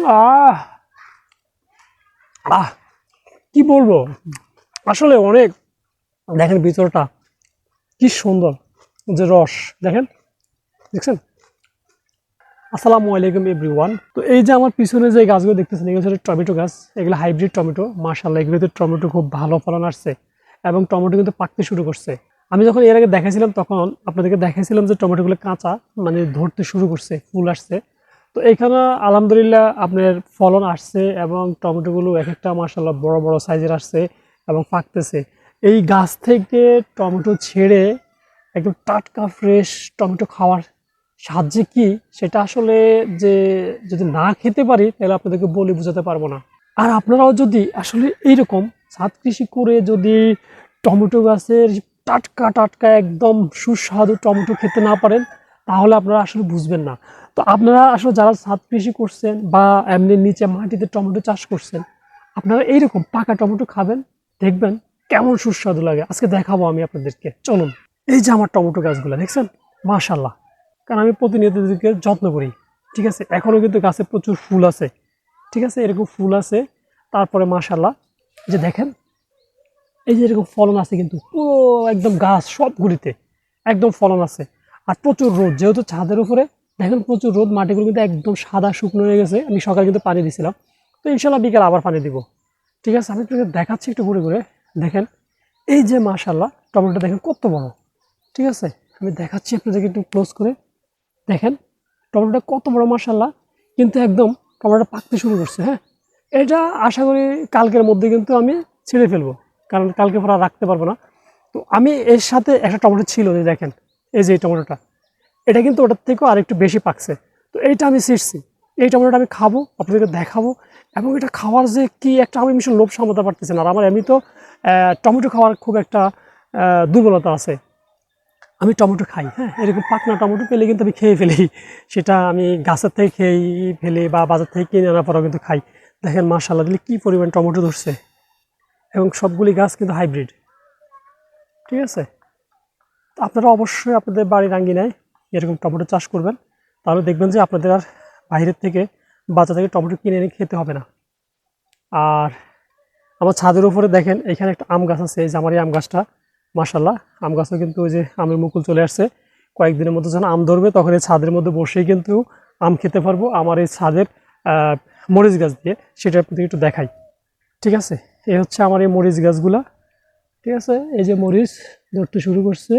আহ আহ কি বলবো, আসলে অনেক। দেখেন ভিতরটা কি সুন্দর, যে রস দেখেন, দেখছেন। আসসালামু আলাইকুম এভরিওয়ান। তো এই যে আমার পিছনে যে গাছগুলো দেখতেছেন, এগুলো হচ্ছে টমেটো গাছ। এগুলো হাইব্রিড টমেটো। মাশাআল্লাহ, এগুলোতে টমেটো খুব ভালো ফলন আসছে এবং টমেটো কিন্তু পাকতে শুরু করছে। আমি যখন এর আগে দেখাইছিলাম তখন আপনাদেরকে দেখাইছিলাম যে টমেটোগুলো কাঁচা, মানে ধরতে শুরু করছে, ফুল আসছে। তো এখানে আলহামদুলিল্লাহ আপনার ফলন আসছে এবং টমেটোগুলো এক একটা মাশাআল্লাহ বড় বড় সাইজের আসছে এবং পাকতেছে। এই গাছ থেকে টমেটো ছেড়ে একদম টাটকা ফ্রেশ টমেটো খাওয়ার সাহায্যে কি, সেটা আসলে যে যদি না খেতে পারি তাহলে আপনাদেরকে বলে বোঝাতে পারবো না। আর আপনারাও যদি আসলে এইরকম ছাদ কৃষি করে যদি টমেটো গাছের টাটকা টাটকা একদম সুস্বাদু টমেটো খেতে না পারেন, তাহলে আপনারা আসলে বুঝবেন না। তো আপনারা আসলে যারা ছাদ কৃষি করছেন বা এমনি নিচে মাটিতে টমেটো চাষ করছেন, আপনারা এইরকম পাকা টমেটো খাবেন, দেখবেন কেমন সুস্বাদু লাগে। আজকে দেখাবো আমি আপনাদেরকে, চলুন। এই যে আমার টমেটো গাছগুলো দেখছেন, মাশাআল্লাহ। কারণ আমি প্রতিনিয়ত এদেরকে যত্ন করি, ঠিক আছে। এখনও কিন্তু গাছে প্রচুর ফুল আছে, ঠিক আছে, এরকম ফুল আছে। তারপরে মাশাআল্লাহ, যে দেখেন এই যে এরকম ফলন আছে কিন্তু পুরো একদম গাছ সবগুলিতে একদম ফলন আছে। আর প্রচুর রোদ, যেহেতু ছাদের উপরে দেখেন প্রচুর রোদ, মাটিগুলো কিন্তু একদম সাদা শুকনো হয়ে গেছে। আমি সকালে কিন্তু পানি দিয়েছিলাম, তো ইনশাল্লাহ বিকেল আবার পানি দিব, ঠিক আছে। আমি আপনাকে দেখাচ্ছি একটু ঘুরে ঘুরে। দেখেন এই যে মাশাআল্লাহ টমেটোটা দেখেন কত বড়, ঠিক আছে। আমি দেখাচ্ছি আপনাদেরকে একটু ক্লোজ করে। দেখেন টমেটোটা কত বড় মাশাআল্লাহ, কিন্তু একদম টমেটোটা পাকতে শুরু করছে। হ্যাঁ, এটা আশা করি কালকের মধ্যে কিন্তু আমি ছিঁড়ে ফেলবো, কারণ কালকে পর আর রাখতে পারবো না। তো আমি এর সাথে একটা টমেটো ছিল, যে দেখেন এই যে এই টমেটোটা, এটা কিন্তু ওটার থেকেও আরেকটু বেশি পাকছে। তো এইটা আমি ছিঁড়ছি, এই টমেটোটা আমি খাবো, আপনাদেরকে দেখাবো। এবং এটা খাওয়ার যে কি একটা, আমি ভীষণ লোভ সামলাতে পারতেছি না। আর আমার এমনি তো টমেটো খাওয়ার খুব একটা দুর্বলতা আছে। আমি টমেটো খাই, হ্যাঁ, এরকম পাকনা টমেটো পেলে কিন্তু আমি খেয়ে ফেলি। সেটা আমি গাছের থেকে খেয়েই ফেলি বা বাজার থেকে কিনে আনার পরেও কিন্তু খাই। দেখেন মাশাআল্লাহ দিলে কী পরিমাণ টমেটো ধরছে, এবং সবগুলি গাছ কিন্তু হাইব্রিড, ঠিক আছে। তো আপনারা অবশ্যই আপনাদের বাড়ির আঙ্গিনায় এরকম টমেটো চাষ করবেন, তাহলে দেখবেন যে আপনাদের আর বাইরের থেকে বাজার থেকে টমেটো কিনে এনে খেতে হবে না। আর আমার ছাদের উপরে দেখেন এখানে একটা আম গাছ আছে, এই যে আমার এই আম গাছটা মাশাআল্লাহ, আম গাছও কিন্তু ওই যে আমের মুকুল চলে আসছে। কয়েকদিনের মধ্যে যখন আম ধরবে তখন এই ছাদের মধ্যে বসেই কিন্তু আম খেতে পারবো আমার এই ছাদের মরিচ গাছ দিয়ে। সেটা আপনাদের একটু দেখাই, ঠিক আছে। এই হচ্ছে আমার এই মরিচ গাছগুলা, ঠিক আছে। এই যে মরিচ ধরতে শুরু করছে,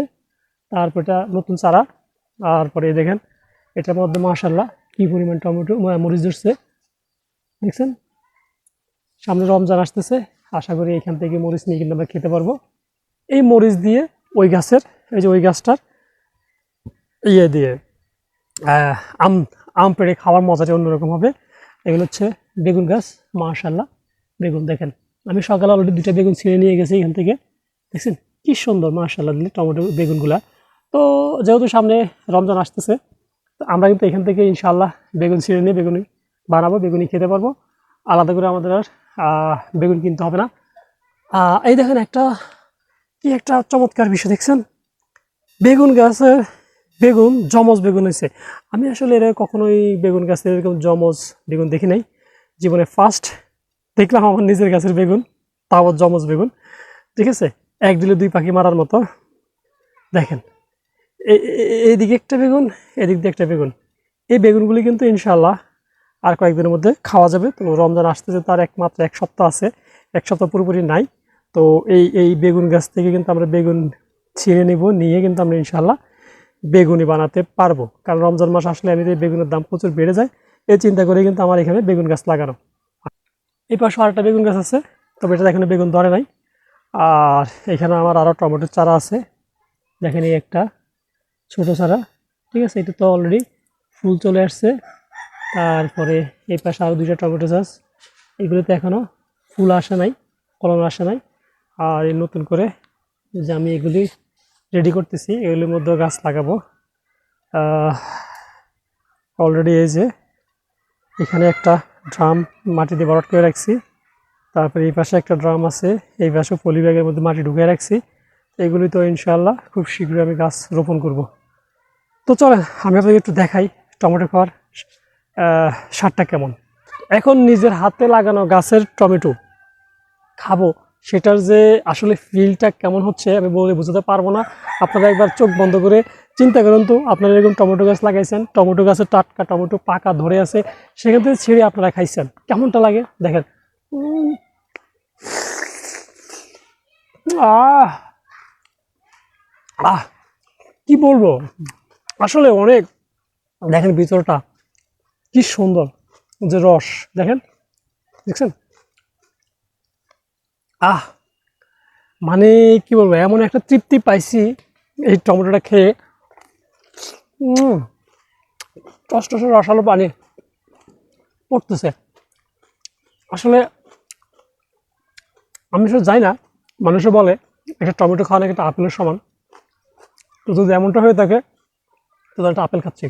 তারপর এটা নতুন চারা। তারপরে দেখেন এটার মধ্যে মাশাআল্লাহ কি পরিমাণ টমেটো মরিচ ধরছে, দেখছেন। সামনে রমজান আসতেছে, আশা করি এখান থেকে মরিচ নিয়ে কিন্তু আমরা খেতে পারবো। এই মরিচ দিয়ে ওই গাছের, এই যে ওই গাছটার ইয়ে দিয়ে আম আম পেড়ে খাওয়ার মজাটা অন্যরকম হবে। এগুলো হচ্ছে বেগুন গাছ, মাশাআল্লাহ। বেগুন দেখেন, আমি সকালে অলরেডি 2টা বেগুন ছিঁড়ে নিয়ে গেছি এখান থেকে, দেখছেন কি সুন্দর মাশাআল্লাহ দিলে টমেটো বেগুনগুলা। তো যেহেতু সামনে রমজান আসতেছে, তো আমরা কিন্তু এখান থেকে ইনশাআল্লাহ বেগুন ছিঁড়ে নিয়ে বেগুনি বানাবো, বেগুনি খেতে পারবো। আলাদা করে আমাদের আর বেগুন কিনতে হবে না। এই দেখেন একটা কি একটা চমৎকার বিষয় দেখছেন, বেগুন গাছে বেগুন জমজ বেগুন হয়েছে। আমি আসলে এর কখনোই বেগুন গাছে এরকম জমজ বেগুন দেখি নাই, জীবনে ফার্স্ট দেখলাম আমার নিজের গাছের বেগুন, তাও জমজ বেগুন, ঠিক আছে। এক দিলে 2 পাখি মারার মতো। দেখেন এইদিকে একটা বেগুন, এদিক দিয়ে একটা বেগুন। এই বেগুনগুলি কিন্তু ইনশাআল্লাহ আর কয়েকদিনের মধ্যে খাওয়া যাবে। তো রমজান আসতেছে, তার একমাত্র 1 সপ্তাহ আছে, 1 সপ্তাহ পুরোপুরি নাই। তো এই বেগুন গাছ থেকে কিন্তু আমরা বেগুন ছিঁড়ে নিব, নিয়ে কিন্তু আমরা ইনশাআল্লাহ বেগুনি বানাতে পারবো। কারণ রমজান মাস আসলে এমনিতে বেগুনের দাম প্রচুর বেড়ে যায়, এই চিন্তা করে কিন্তু আমার এখানে বেগুন গাছ লাগানো। এই পাশে আরেকটা বেগুন গাছ আছে, তবে এটা এখানে বেগুন ধরে নাই। আর এখানে আমার আরও টমেটোর চারা আছে, দেখেন এই একটা ছোট চারা, ঠিক আছে। এটা তো অলরেডি ফুল চলে আসছে। তারপরে এই পাশে আরও 2টা টমেটো গাছ, এগুলোতে এখনও ফুল আসে নাই, ফলন আসে নাই। আর এই নতুন করে যে আমি এগুলি রেডি করতেছি, এগুলির মধ্যেও গাছ লাগাবো। অলরেডি এই যে এখানে একটা ড্রাম মাটি দিয়ে ভরাট করে রাখছি, তারপরে এই পাশে একটা ড্রাম আছে, এই পাশে পলি ব্যাগের মধ্যে মাটি ঢুকিয়ে রাখছি। এগুলি তো ইনশাআল্লাহ খুব শীঘ্রই আমি গাছ রোপণ করব। তো চলেন আমি আপনাকে একটু দেখাই টমেটো খাওয়ার স্বাদটা কেমন। এখন নিজের হাতে লাগানো গাছের টমেটো খাবো, সেটার যে আসলে ফিলটা কেমন হচ্ছে আমি বলে বোঝাতে পারবো না। আপনারা একবার চোখ বন্ধ করে চিন্তা করুন তো, আপনারা এরকম টমেটো গাছ লাগাইছেন, টমেটো গাছের টাটকা টমেটো পাকা ধরে আছে, সেখান থেকে ছিঁড়ে আপনারা খাইছেন, কেমনটা লাগে দেখেন। আহ আহ কি বলবো, আসলে অনেক, দেখেন ভিতরটা কি সুন্দর, যে রস দেখেন, দেখছেন। মানে কি বলবো, এমন একটা তৃপ্তি পাইছি এই টমেটোটা খেয়ে। টসটসে রসালো পানি পড়তেছে। আসলে আমি আসলে যাই না, মানুষে বলে একটা টমেটো খাওয়া নাকি একটা আপেলের সমান। তো যদি এমনটা হয়ে থাকে তো একটা আপেল খাচ্ছি,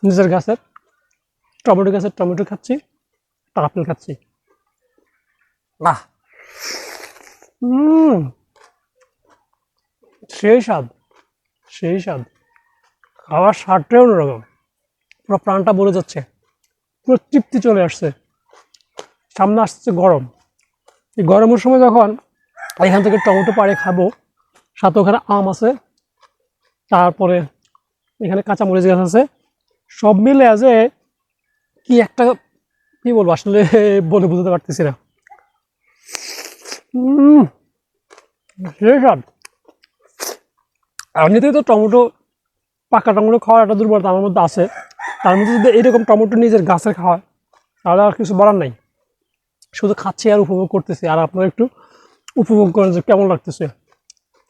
নিজের গাছের গাছের টমেটো খাচ্ছি, একটা আপেল খাচ্ছি। আহ সেই স্বাদ, সেই স্বাদ, খাওয়ার স্বাদটাই অন্যরকম, পুরো প্রাণটা ভরে যাচ্ছে, পুরো তৃপ্তি চলে আসছে। সামনে আসছে গরম, এই গরমের সময় যখন এখান থেকে টমেটো পাড়ে খাবো, সাথে ওখানে আম আছে, তারপরে এখানে কাঁচামরিচ গাছ আছে, সব মিলে আছে কি একটা, কি বলবো আসলে বলে বুঝতে পারতেছি না। সেই স্বাদ। এমনিতেই তো টমেটো, পাকা টমেটো খাওয়ার একটা দুর্বলতা আমার মধ্যে আছে, তার মধ্যে যদি এইরকম টমেটো নিজের গাছের খাওয়া, তাহলে আর কিছু বলার নাই। শুধু খাচ্ছি আর উপভোগ করতেছি, আর আপনারা একটু উপভোগ করেন যে কেমন লাগতেছে,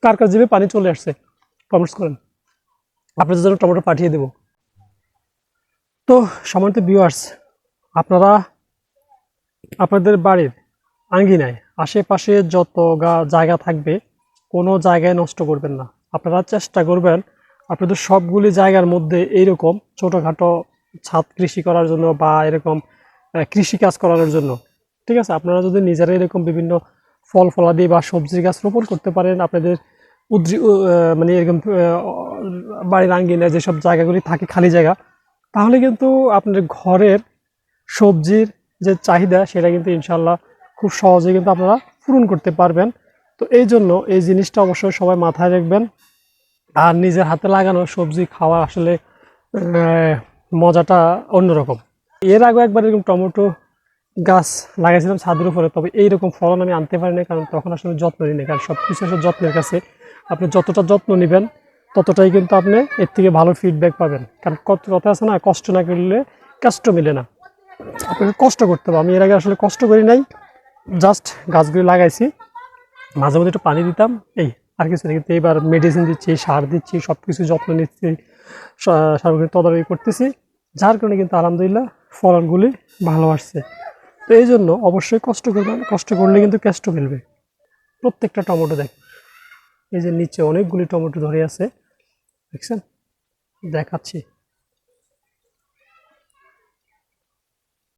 কার কার জিভে পানি চলে আসছে, কমেন্টস করেন, আপনাদের জন্য টমেটো পাঠিয়ে দেব। তো সম্মানিত ভিউয়ার্স, আপনারা আপনাদের বাড়ির আঙ্গিনায় আশেপাশে যত জায়গা থাকবে কোনো জায়গায় নষ্ট করবেন না। আপনারা চেষ্টা করবেন আপনাদের সবগুলি জায়গার মধ্যে এইরকম ছোটোখাটো ছাদ কৃষি করার জন্য বা এরকম কৃষিকাজ করানোর জন্য, ঠিক আছে। আপনারা যদি নিজেরা এরকম বিভিন্ন ফল ফলাদি বা সবজির গাছ রোপণ করতে পারেন আপনাদের মানে এরকম বাড়ির আঙ্গিনায় যেসব জায়গাগুলি থাকে খালি জায়গা, তাহলে কিন্তু আপনার ঘরের সবজির যে চাহিদা সেটা কিন্তু ইনশাল্লাহ খুব সহজে কিন্তু আপনারা পূরণ করতে পারবেন। তো এই জন্য এই জিনিসটা অবশ্যই সবাই মাথায় রাখবেন। আর নিজের হাতে লাগানো সবজি খাওয়া আসলে মজাটা অন্যরকম। এর আগে একবার এরকম টমেটো গাছ লাগাইছিলাম ছাদের উপরে, তবে এইরকম ফলন আমি আনতে পারিনি, কারণ তখন আসলে যত্ন নিই, কারণ সব কিছু আসলে যত্নের কাছে। আপনি যতটা যত্ন নেবেন ততটাই কিন্তু আপনি এর থেকে ভালো ফিডব্যাক পাবেন, কারণ কথা আছে না, কষ্ট না করলে কষ্ট মিলে না, আপনাকে কষ্ট করতে হবে। আমি এর আগে আসলে কষ্ট করি নাই, জাস্ট গাছগুলি লাগাইছি, মাঝে মধ্যে একটু পানি দিতাম, এই আর কিছু না। কিন্তু এবার মেডিসিন দিচ্ছি, সার দিচ্ছি, সব কিছু যত্ন নিচ্ছি, সার্বক্ষণিক তদারকি করতেছি, যার কারণে কিন্তু আলহামদুলিল্লাহ ফলনগুলি ভালো আসছে। তো এই জন্য অবশ্যই কষ্ট করবেন, কষ্ট করলে কিন্তু কষ্ট মিলবে। প্রত্যেকটা টমেটো দেখ, এই যে নিচে অনেকগুলি টমেটো ধরে আছে, দেখছেন, দেখাচ্ছি।